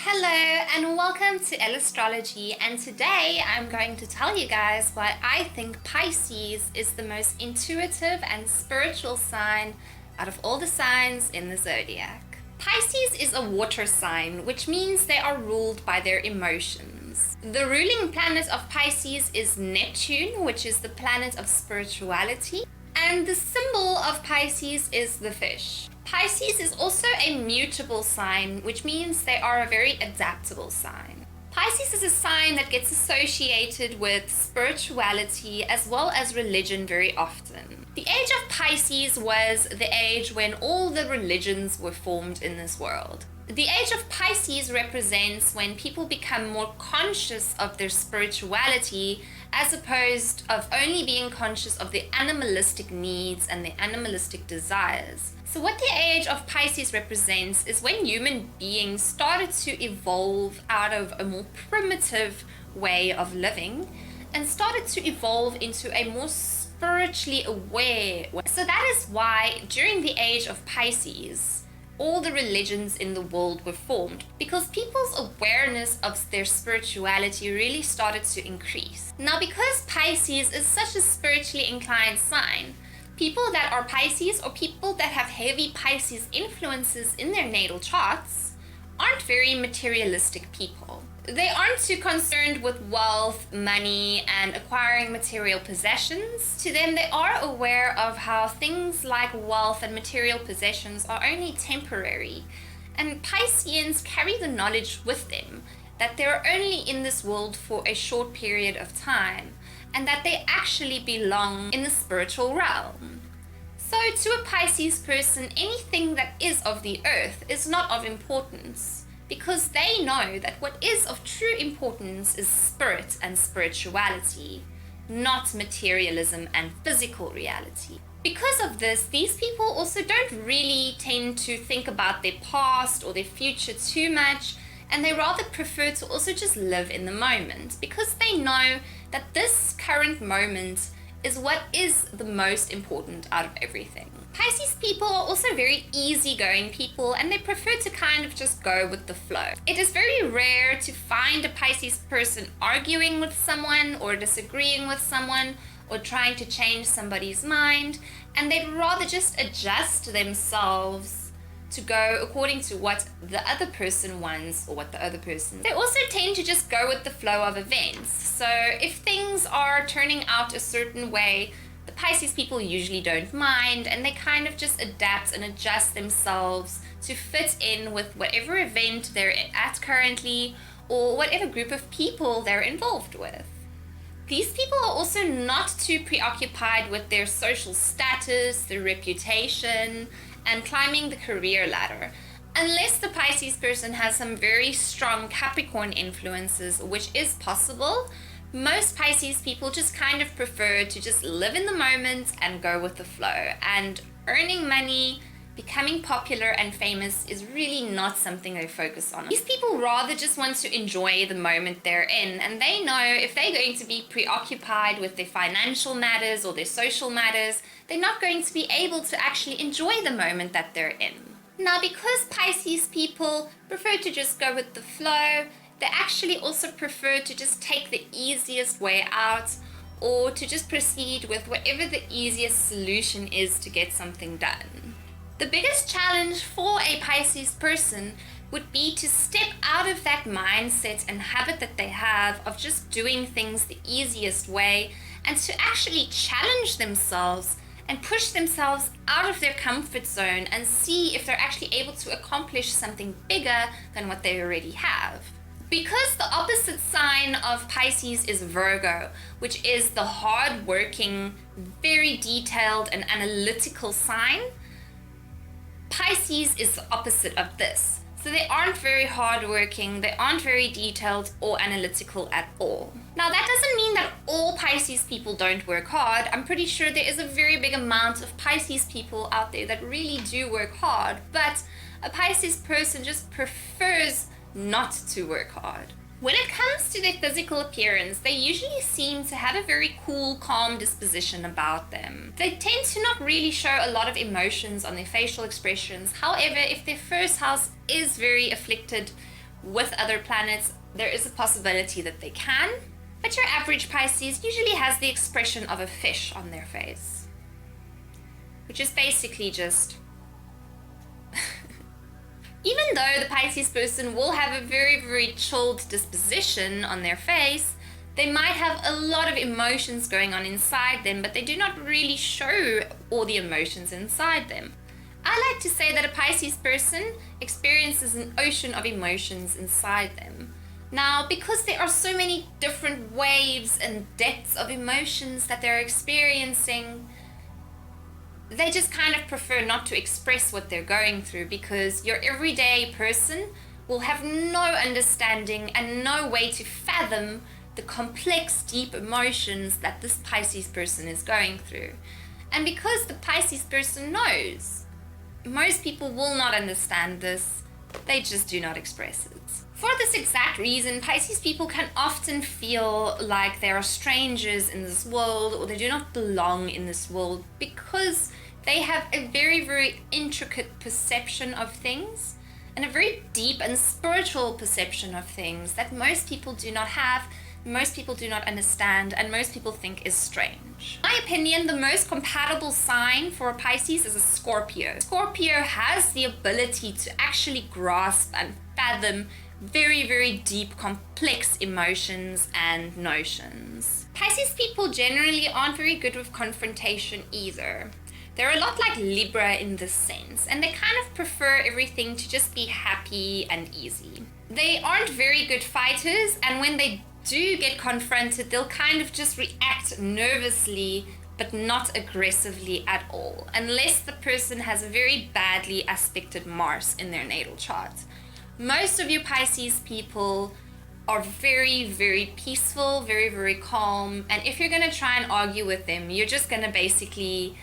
Hello and welcome to EllAstrology, and today I'm going to tell you guys why I think Pisces is the most intuitive and spiritual sign out of all the signs in the zodiac. Pisces is a water sign, which means they are ruled by their emotions. The ruling planet of Pisces is Neptune, which is the planet of spirituality, and the symbol of Pisces is the fish. Pisces is also a mutable sign, which means they are a very adaptable sign. Pisces is a sign that gets associated with spirituality as well as religion very often. The age of Pisces was the age when all the religions were formed in this world. The age of Pisces represents when people become more conscious of their spirituality as opposed of only being conscious of their animalistic needs and their animalistic desires. So what the age of Pisces represents is when human beings started to evolve out of a more primitive way of living and started to evolve into a more spiritually aware way. So that is why during the age of Pisces, all the religions in the world were formed, because people's awareness of their spirituality really started to increase. Now, because Pisces is such a spiritually inclined sign, people that are Pisces or people that have heavy Pisces influences in their natal charts aren't very materialistic people. They aren't too concerned with wealth, money, and acquiring material possessions. To them, they are aware of how things like wealth and material possessions are only temporary. And Pisceans carry the knowledge with them that they're only in this world for a short period of time, and that they actually belong in the spiritual realm. So to a Pisces person, anything that is of the earth is not of importance, because they know that what is of true importance is spirit and spirituality, not materialism and physical reality. Because of this, these people also don't really tend to think about their past or their future too much, and they rather prefer to also just live in the moment, because they know that this current moment is what is the most important out of everything. Pisces people are also very easygoing people, and they prefer to kind of just go with the flow. It is very rare to find a Pisces person arguing with someone or disagreeing with someone or trying to change somebody's mind, and they'd rather just adjust themselves to go according to what the other person wants or what the other person. They also tend to just go with the flow of events. So if things are turning out a certain way, the Pisces people usually don't mind, and they kind of just adapt and adjust themselves to fit in with whatever event they're at currently or whatever group of people they're involved with. These people are also not too preoccupied with their social status, their reputation, and climbing the career ladder, unless the Pisces person has some very strong Capricorn influences, which is possible. Most Pisces people just kind of prefer to just live in the moment and go with the flow, and earning money, becoming popular and famous is really not something they focus on. These people rather just want to enjoy the moment they're in, and they know if they're going to be preoccupied with their financial matters or their social matters, they're not going to be able to actually enjoy the moment that they're in. Now, because Pisces people prefer to just go with the flow, they actually also prefer to just take the easiest way out, or to just proceed with whatever the easiest solution is to get something done. The biggest challenge for a Pisces person would be to step out of that mindset and habit that they have of just doing things the easiest way, and to actually challenge themselves and push themselves out of their comfort zone and see if they're actually able to accomplish something bigger than what they already have. Because the opposite sign of Pisces is Virgo, which is the hard-working, very detailed and analytical sign, Pisces is the opposite of this. So they aren't very hardworking, they aren't very detailed or analytical at all. Now, that doesn't mean that all Pisces people don't work hard. I'm pretty sure there is a very big amount of Pisces people out there that really do work hard, but a Pisces person just prefers not to work hard. When it comes to their physical appearance, they usually seem to have a very cool, calm disposition about them. They tend to not really show a lot of emotions on their facial expressions. However, if their first house is very afflicted with other planets, there is a possibility that they can. But your average Pisces usually has the expression of a fish on their face, which is basically just even though the Pisces person will have a very, very chilled disposition on their face, they might have a lot of emotions going on inside them, but they do not really show all the emotions inside them. I like to say that a Pisces person experiences an ocean of emotions inside them. Now, because there are so many different waves and depths of emotions that they're experiencing, they just kind of prefer not to express what they're going through, because your everyday person will have no understanding and no way to fathom the complex, deep emotions that this Pisces person is going through. And because the Pisces person knows, most people will not understand this, they just do not express it. For this exact reason, Pisces people can often feel like they are strangers in this world, or they do not belong in this world, because they have a very, very intricate perception of things and a very deep and spiritual perception of things that most people do not have, most people do not understand, and most people think is strange. In my opinion, the most compatible sign for a Pisces is a Scorpio. Scorpio has the ability to actually grasp and fathom very, very deep, complex emotions and notions. Pisces people generally aren't very good with confrontation either. They're a lot like Libra in this sense, and they kind of prefer everything to just be happy and easy. They aren't very good fighters, and when they do get confronted, they'll kind of just react nervously, but not aggressively at all, unless the person has a very badly aspected Mars in their natal chart. Most of you Pisces people are very, very peaceful, very, very calm, and if you're going to try and argue with them, you're just going to basically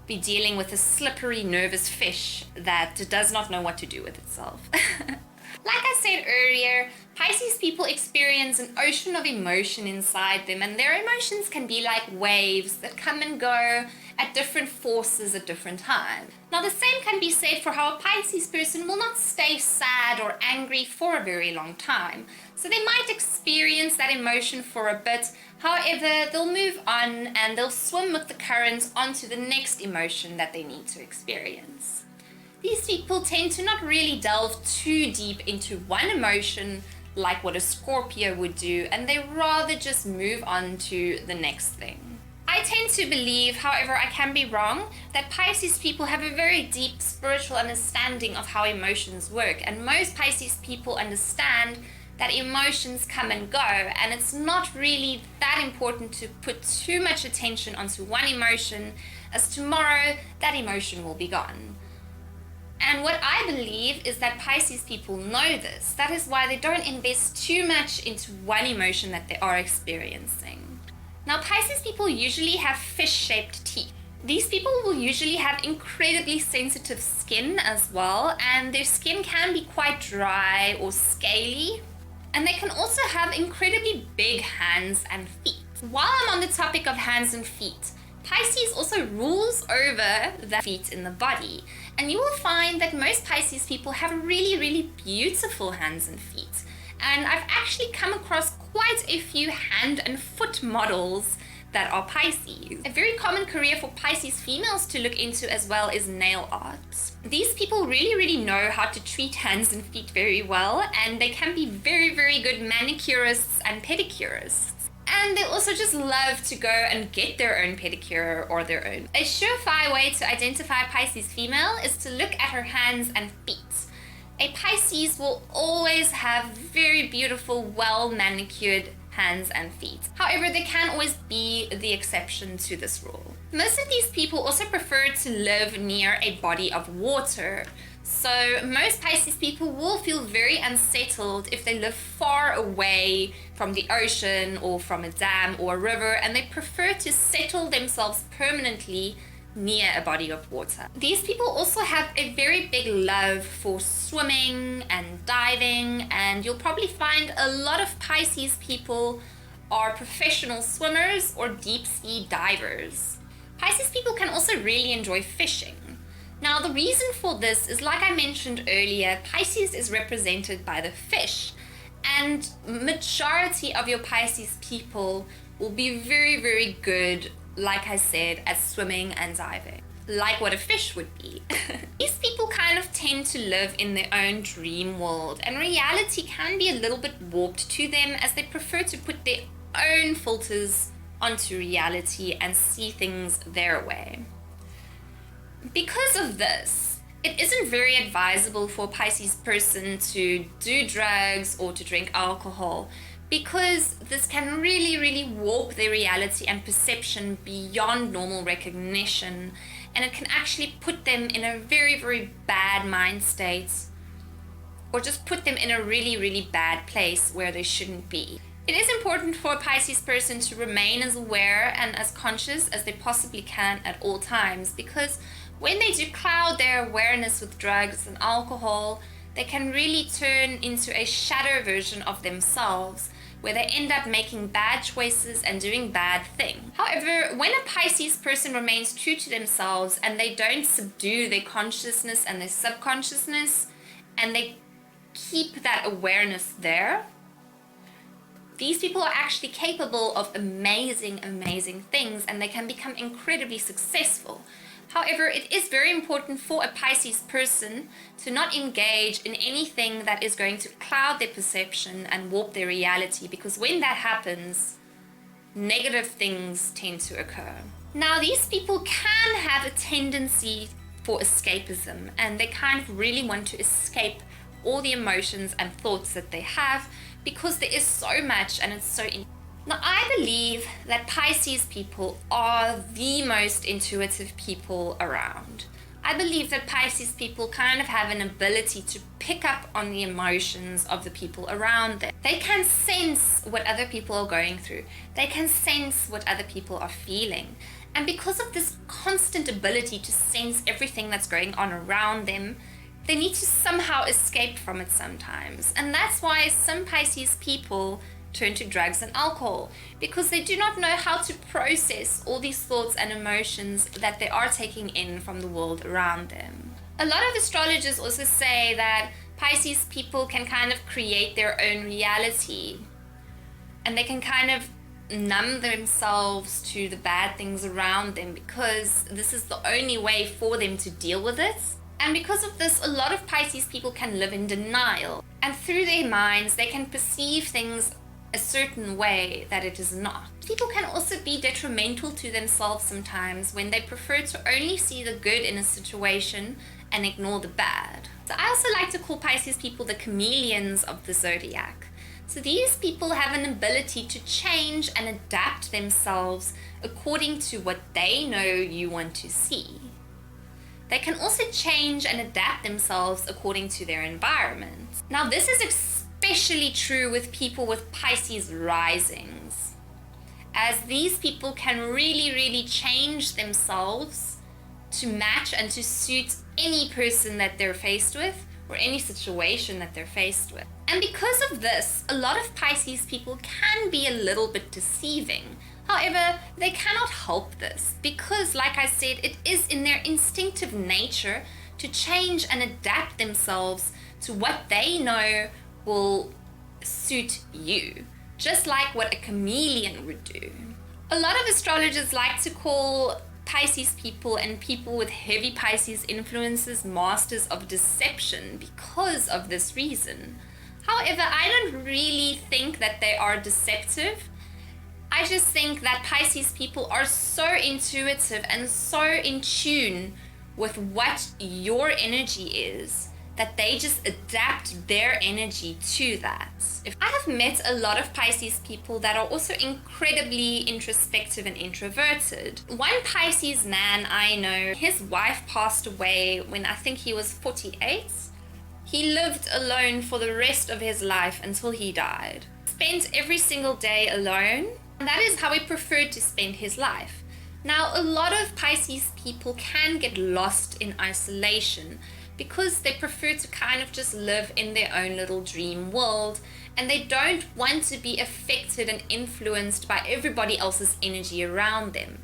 be dealing with a slippery, nervous fish that does not know what to do with itself. Like I said earlier, Pisces people experience an ocean of emotion inside them, and their emotions can be like waves that come and go at different forces at different times. Now, the same can be said for how a Pisces person will not stay sad or angry for a very long time. So they might experience that emotion for a bit, however, they'll move on and they'll swim with the current onto the next emotion that they need to experience. These people tend to not really delve too deep into one emotion like what a Scorpio would do, and they rather just move on to the next thing. I tend to believe, however I can be wrong, that Pisces people have a very deep spiritual understanding of how emotions work, and most Pisces people understand that emotions come and go, and it's not really that important to put too much attention onto one emotion, as tomorrow that emotion will be gone. And what I believe is that Pisces people know this. That is why they don't invest too much into one emotion that they are experiencing. Now, Pisces people usually have fish-shaped teeth. These people will usually have incredibly sensitive skin as well, and their skin can be quite dry or scaly. And they can also have incredibly big hands and feet. While I'm on the topic of hands and feet, Pisces also rules over the feet in the body. And you will find that most Pisces people have really, really beautiful hands and feet. And I've actually come across quite a few hand and foot models that are Pisces. A very common career for Pisces females to look into as well is nail art. These people really, really know how to treat hands and feet very well, and they can be very, very good manicurists and pedicurists. And they also just love to go and get their own pedicure or their own. A surefire way to identify a Pisces female is to look at her hands and feet. A Pisces will always have very beautiful, well manicured hands and feet. However, there can always be the exception to this rule. Most of these people also prefer to live near a body of water. So most Pisces people will feel very unsettled if they live far away from the ocean or from a dam or a river, and they prefer to settle themselves permanently near a body of water. These people also have a very big love for swimming and diving, and you'll probably find a lot of Pisces people are professional swimmers or deep sea divers. Pisces people can also really enjoy fishing. Now, the reason for this is, like I mentioned earlier, Pisces is represented by the fish, and majority of your Pisces people will be very, very good, like I said, at swimming and diving, like what a fish would be. These people kind of tend to live in their own dream world, and reality can be a little bit warped to them, as they prefer to put their own filters onto reality and see things their way. Because of this, it isn't very advisable for a Pisces person to do drugs or to drink alcohol, because this can really, really warp their reality and perception beyond normal recognition, and it can actually put them in a very, very bad mind state, or just put them in a really, really bad place where they shouldn't be. It is important for a Pisces person to remain as aware and as conscious as they possibly can at all times, because when they do cloud their awareness with drugs and alcohol, they can really turn into a shadow version of themselves, where they end up making bad choices and doing bad things. However, when a Pisces person remains true to themselves and they don't subdue their consciousness and their subconsciousness, and they keep that awareness there, these people are actually capable of amazing, amazing things, and they can become incredibly successful. However, it is very important for a Pisces person to not engage in anything that is going to cloud their perception and warp their reality, because when that happens, negative things tend to occur. Now, these people can have a tendency for escapism, and they kind of really want to escape all the emotions and thoughts that they have, because there is so much and it's so Now, I believe that Pisces people are the most intuitive people around. I believe that Pisces people kind of have an ability to pick up on the emotions of the people around them. They can sense what other people are going through. They can sense what other people are feeling. And because of this constant ability to sense everything that's going on around them, they need to somehow escape from it sometimes. And that's why some Pisces people turn to drugs and alcohol, because they do not know how to process all these thoughts and emotions that they are taking in from the world around them. A lot of astrologers also say that Pisces people can kind of create their own reality, and they can kind of numb themselves to the bad things around them, because this is the only way for them to deal with it. And because of this, a lot of Pisces people can live in denial, and through their minds they can perceive things a certain way that it is not. People can also be detrimental to themselves sometimes when they prefer to only see the good in a situation and ignore the bad. So I also like to call Pisces people the chameleons of the zodiac. So these people have an ability to change and adapt themselves according to what they know you want to see. They can also change and adapt themselves according to their environment. Now, this is especially true with people with Pisces risings, as these people can really, really change themselves to match and to suit any person that they're faced with, or any situation that they're faced with. And because of this, a lot of Pisces people can be a little bit deceiving. However, they cannot help this, because, like I said, it is in their instinctive nature to change and adapt themselves to what they know will suit you, just like what a chameleon would do. A lot of astrologers like to call Pisces people and people with heavy Pisces influences masters of deception because of this reason. However, I don't really think that they are deceptive. I just think that Pisces people are so intuitive and so in tune with what your energy is, that they just adapt their energy to that. I have met a lot of Pisces people that are also incredibly introspective and introverted. One Pisces man I know, his wife passed away when I think he was 48. He lived alone for the rest of his life until he died. Spent every single day alone, and that is how he preferred to spend his life. Now, a lot of Pisces people can get lost in isolation, because they prefer to kind of just live in their own little dream world, and they don't want to be affected and influenced by everybody else's energy around them.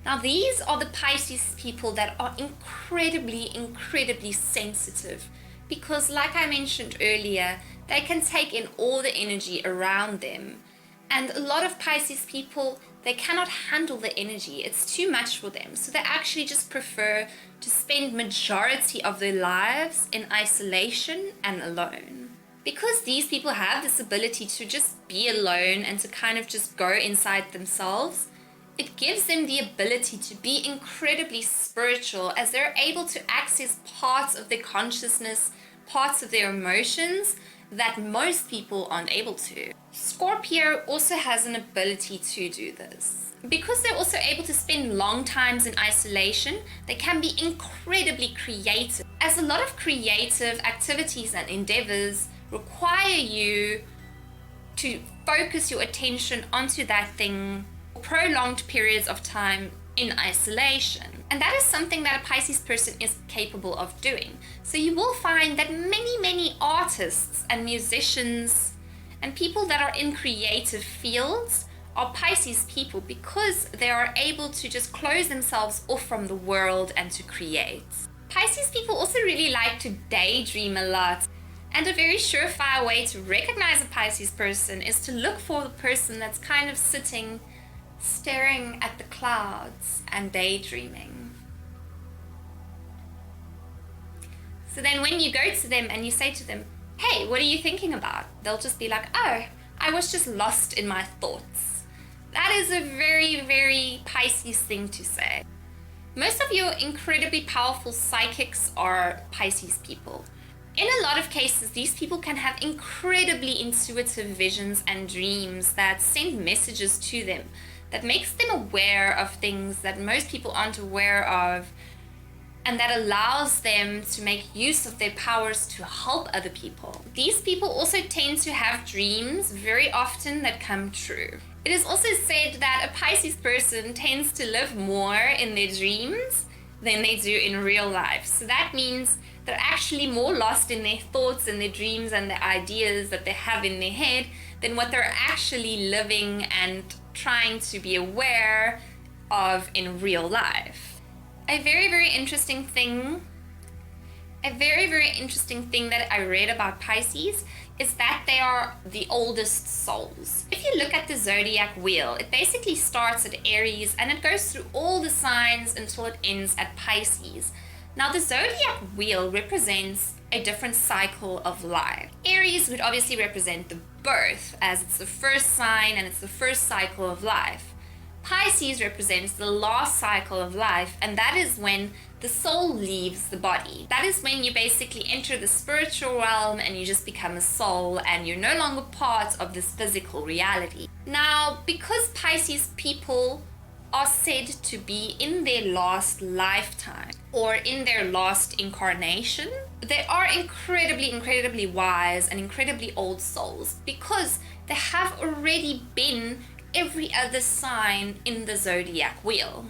Now, these are the Pisces people that are incredibly sensitive because, like I mentioned earlier, they can take in all the energy around them. And a lot of Pisces people, they cannot handle the energy. It's too much for them. So they actually just prefer to spend majority of their lives in isolation and alone. Because these people have this ability to just be alone and to kind of just go inside themselves, it gives them the ability to be incredibly spiritual as they're able to access parts of their consciousness, parts of their emotions that most people aren't able to. Scorpio also has an ability to do this. Because they're also able to spend long times in isolation, they can be incredibly creative. As a lot of creative activities and endeavors require you to focus your attention onto that thing for prolonged periods of time in isolation. And that is something that a Pisces person is capable of doing. So you will find that many artists and musicians and people that are in creative fields are Pisces people because they are able to just close themselves off from the world and to create. Pisces people also really like to daydream a lot. And a very surefire way to recognize a Pisces person is to look for the person that's kind of sitting, staring at the clouds and daydreaming. So then when you go to them and you say to them, hey, what are you thinking about? They'll just be like, oh, I was just lost in my thoughts. That is a very Pisces thing to say. Most of your incredibly powerful psychics are Pisces people. In a lot of cases, these people can have incredibly intuitive visions and dreams that send messages to them, that makes them aware of things that most people aren't aware of, and that allows them to make use of their powers to help other people. These people also tend to have dreams very often that come true. It is also said that a Pisces person tends to live more in their dreams than they do in real life. So that means they're actually more lost in their thoughts and their dreams and the ideas that they have in their head than what they're actually living and trying to be aware of in real life. A very interesting thing that I read about Pisces is that they are the oldest souls. If you look at the zodiac wheel, it basically starts at Aries and it goes through all the signs until it ends at Pisces. Now, the zodiac wheel represents a different cycle of life. Aries would obviously represent the birth, as it's the first sign and it's the first cycle of life. Pisces represents the last cycle of life, and that is when the soul leaves the body. That is when you basically enter the spiritual realm and you just become a soul and you're no longer part of this physical reality. Now, because Pisces people are said to be in their last lifetime or in their last incarnation, they are incredibly wise and incredibly old souls because they have already been every other sign in the zodiac wheel.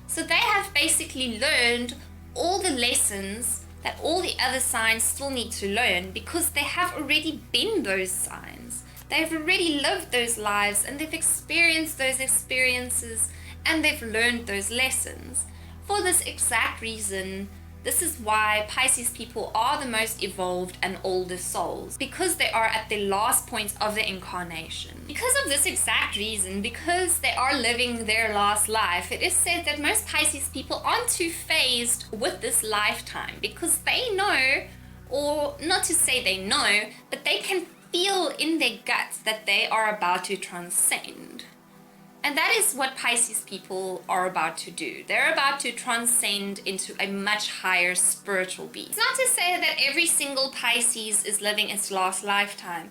So they have basically learned all the lessons that all the other signs still need to learn because they have already been those signs. They've already lived those lives and they've experienced those experiences and they've learned those lessons. For this exact reason, this is why Pisces people are the most evolved and oldest souls, because they are at the last point of their incarnation. Because of this exact reason, because they are living their last life, it is said that most Pisces people aren't too phased with this lifetime because they know, or not to say they know, but they can feel in their guts that they are about to transcend. And that is what Pisces people are about to do. They're about to transcend into a much higher spiritual being. It's not to say that every single Pisces is living its last lifetime.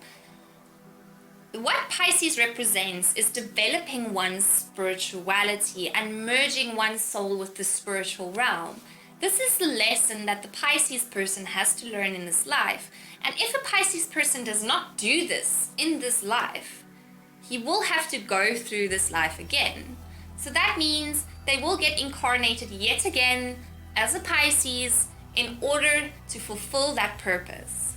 What Pisces represents is developing one's spirituality and merging one's soul with the spiritual realm. This is the lesson that the Pisces person has to learn in this life. And if a Pisces person does not do this in this life, he will have to go through this life again. So that means they will get incarnated yet again as a Pisces in order to fulfill that purpose.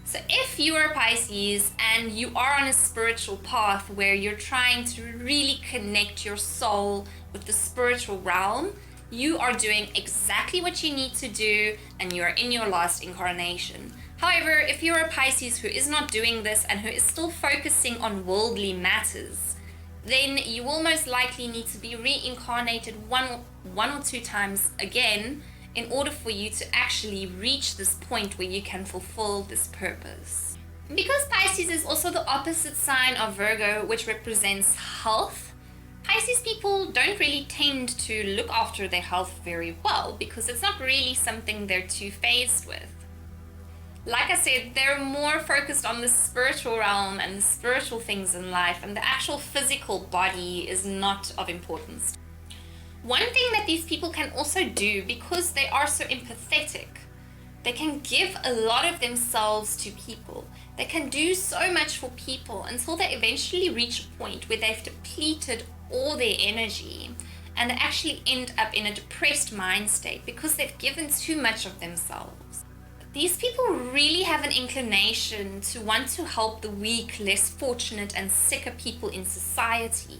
So if you are a Pisces and you are on a spiritual path where you're trying to really connect your soul with the spiritual realm, you are doing exactly what you need to do and you are in your last incarnation. However, if you're a Pisces who is not doing this and who is still focusing on worldly matters, then you will most likely need to be reincarnated one or two times again in order for you to actually reach this point where you can fulfill this purpose. Because Pisces is also the opposite sign of Virgo, which represents health, Pisces people don't really tend to look after their health very well because it's not really something they're too fazed with. Like I said, they're more focused on the spiritual realm and the spiritual things in life, and the actual physical body is not of importance. One thing that these people can also do, because they are so empathetic, they can give a lot of themselves to people. They can do so much for people until they eventually reach a point where they've depleted all their energy and they actually end up in a depressed mind state because they've given too much of themselves. These people really have an inclination to want to help the weak, less fortunate, and sicker people in society.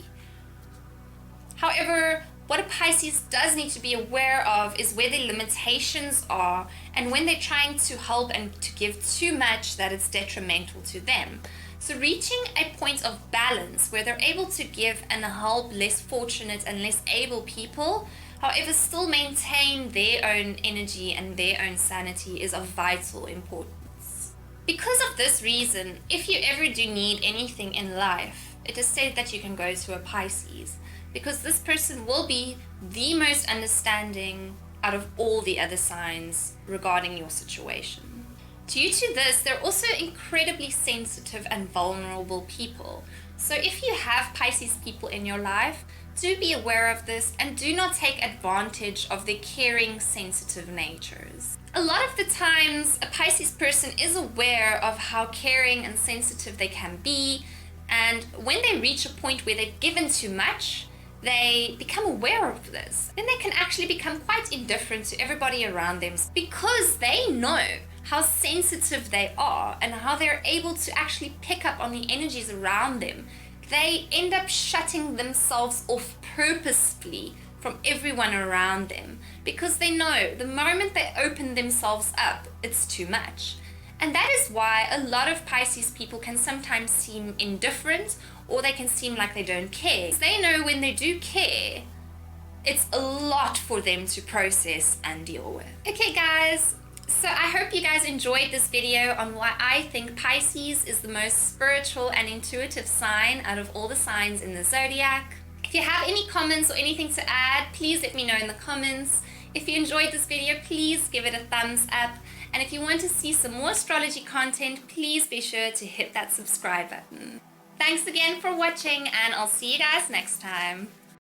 However, what a Pisces does need to be aware of is where their limitations are and when they're trying to help and to give too much that it's detrimental to them. So reaching a point of balance where they're able to give and help less fortunate and less able people, however still maintain their own energy and their own sanity, is of vital importance. Because of this reason, if you ever do need anything in life, it is said that you can go to a Pisces, because this person will be the most understanding out of all the other signs regarding your situation. Due to this, they're also incredibly sensitive and vulnerable people. So if you have Pisces people in your life, do be aware of this and do not take advantage of their caring, sensitive natures. A lot of the times, a Pisces person is aware of how caring and sensitive they can be, and when they reach a point where they've given too much, they become aware of this. Then they can actually become quite indifferent to everybody around them because they know how sensitive they are and how they're able to actually pick up on the energies around them. They end up shutting themselves off purposefully from everyone around them because they know the moment they open themselves up, it's too much. And that is why a lot of Pisces people can sometimes seem indifferent, or they can seem like they don't care. They know when they do care, it's a lot for them to process and deal with. Okay guys, so I hope you guys enjoyed this video on why I think Pisces is the most spiritual and intuitive sign out of all the signs in the zodiac. If you have any comments or anything to add, please let me know in the comments. If you enjoyed this video, please give it a thumbs up. And if you want to see some more astrology content, please be sure to hit that subscribe button. Thanks again for watching, and I'll see you guys next time.